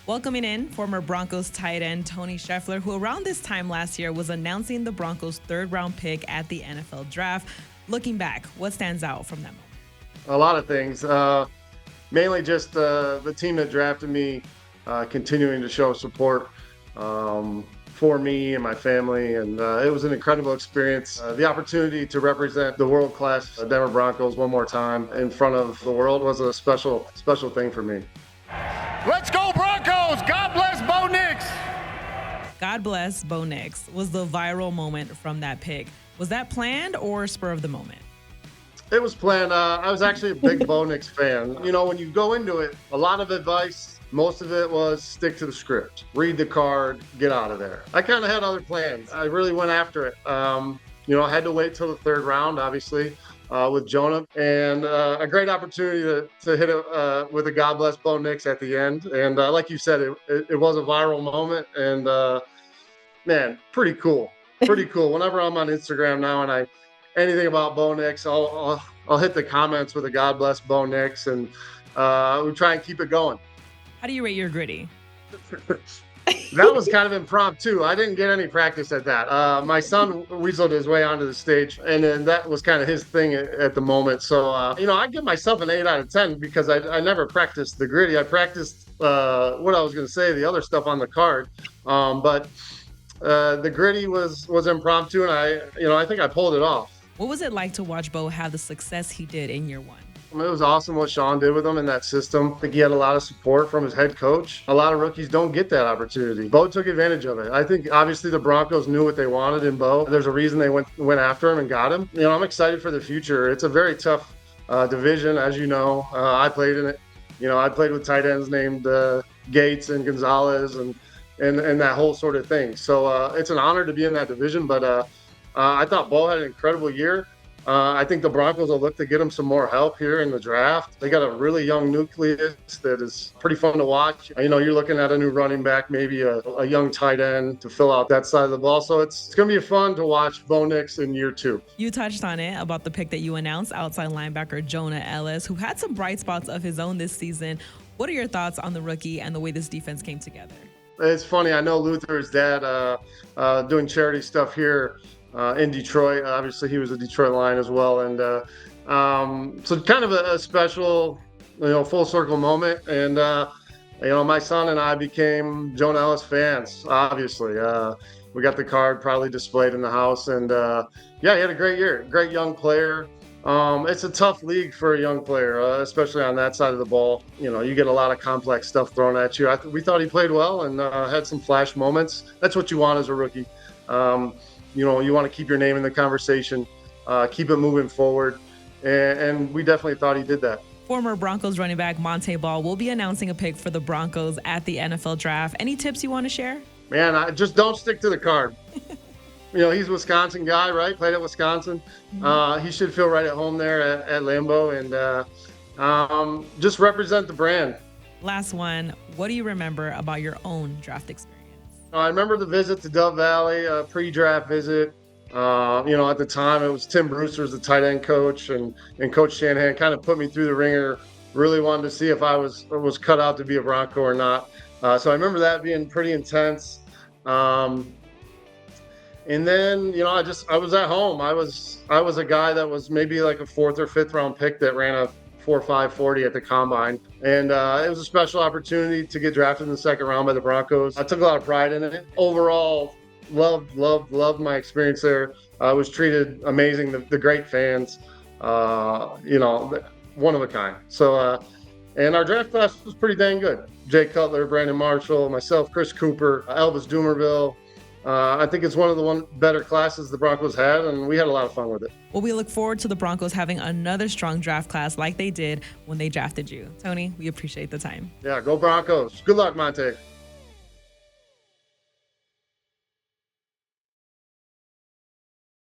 Welcoming in former Broncos tight end Tony Scheffler, who around this time last year was announcing the Broncos' third-round pick at the NFL Draft. Looking back, what stands out from that moment? A lot of things. Mainly just the team that drafted me continuing to show support for me and my family. And it was an incredible experience. The opportunity to represent the world-class Denver Broncos one more time in front of the world was a special thing for me. Let's go Broncos! God bless Bo Nix! God bless Bo Nix was the viral moment from that pick. Was that planned or spur of the moment? It was planned. I was actually a big Bo Nix fan. You know, when you go into it, a lot of advice, most of it was stick to the script. Read the card, get out of there. I kind of had other plans. I really went after it. I had to wait till the third round, obviously, with Jonah. And a great opportunity to hit it with a God bless Bo Nix at the end. And like you said, it was a viral moment. And, man, pretty cool. Pretty cool. Whenever I'm on Instagram now and anything about Bo Nix, I'll hit the comments with a God bless Bo Nix, and we try and keep it going. How do you rate your gritty? That was kind of impromptu. I didn't get any practice at that. My son weaseled his way onto the stage, and then that was kind of his thing at the moment. So, I give myself an 8 out of 10 because I never practiced the gritty. I practiced what I was going to say, the other stuff on the card. But the gritty was impromptu, and I think I pulled it off. What was it like to watch Bo have the success he did in year one? It was awesome what Sean did with him in that system. I think he had a lot of support from his head coach. A lot of rookies don't get that opportunity. Bo took advantage of it. I think obviously the Broncos knew what they wanted in Bo. There's a reason they went after him and got him. I'm excited for the future. It's a very tough division, as you know. I played in it. I played with tight ends named Gates and Gonzalez and that whole sort of thing. So it's an honor to be in that division, but I thought Bo had an incredible year. I think the Broncos will look to get him some more help here in the draft. They got a really young nucleus that is pretty fun to watch. You're looking at a new running back, maybe a young tight end to fill out that side of the ball. So it's going to be fun to watch Bo Nix in year two. You touched on it about the pick that you announced, outside linebacker Jonah Ellis, who had some bright spots of his own this season. What are your thoughts on the rookie and the way this defense came together? It's funny. I know Luther's dad doing charity stuff here in Detroit. Obviously, he was a Detroit Lion as well. And so kind of a special, full circle moment. And, my son and I became Jonah Ellis fans, obviously. We got the card probably displayed in the house. And, he had a great year. Great young player. It's a tough league for a young player, especially on that side of the ball. You get a lot of complex stuff thrown at you. We thought he played well and had some flash moments. That's what you want as a rookie. You want to keep your name in the conversation, keep it moving forward. And we definitely thought he did that. Former Broncos running back Monte Ball will be announcing a pick for the Broncos at the NFL Draft. Any tips you want to share? Man, I just don't stick to the card. He's a Wisconsin guy, right? Played at Wisconsin. He should feel right at home there at Lambeau, and just represent the brand. Last one, what do you remember about your own draft experience? I remember the visit to Dove Valley, a pre-draft visit. At the time, it was Tim Brewster, the tight end coach, and Coach Shanahan kind of put me through the ringer. Really wanted to see if I was cut out to be a Bronco or not. So I remember that being pretty intense. And then, I was at home. I was a guy that was maybe like a 4th or 5th round pick that ran a 4.5 40 at the combine. And it was a special opportunity to get drafted in the 2nd round by the Broncos. I took a lot of pride in it. Overall, loved my experience there. I was treated amazing. The great fans, one of a kind. So, and our draft class was pretty dang good. Jay Cutler, Brandon Marshall, myself, Chris Cooper, Elvis Dumerville. I think it's one of the better classes the Broncos had, and we had a lot of fun with it. Well, we look forward to the Broncos having another strong draft class like they did when they drafted you. Tony, we appreciate the time. Yeah, go Broncos. Good luck, Monte.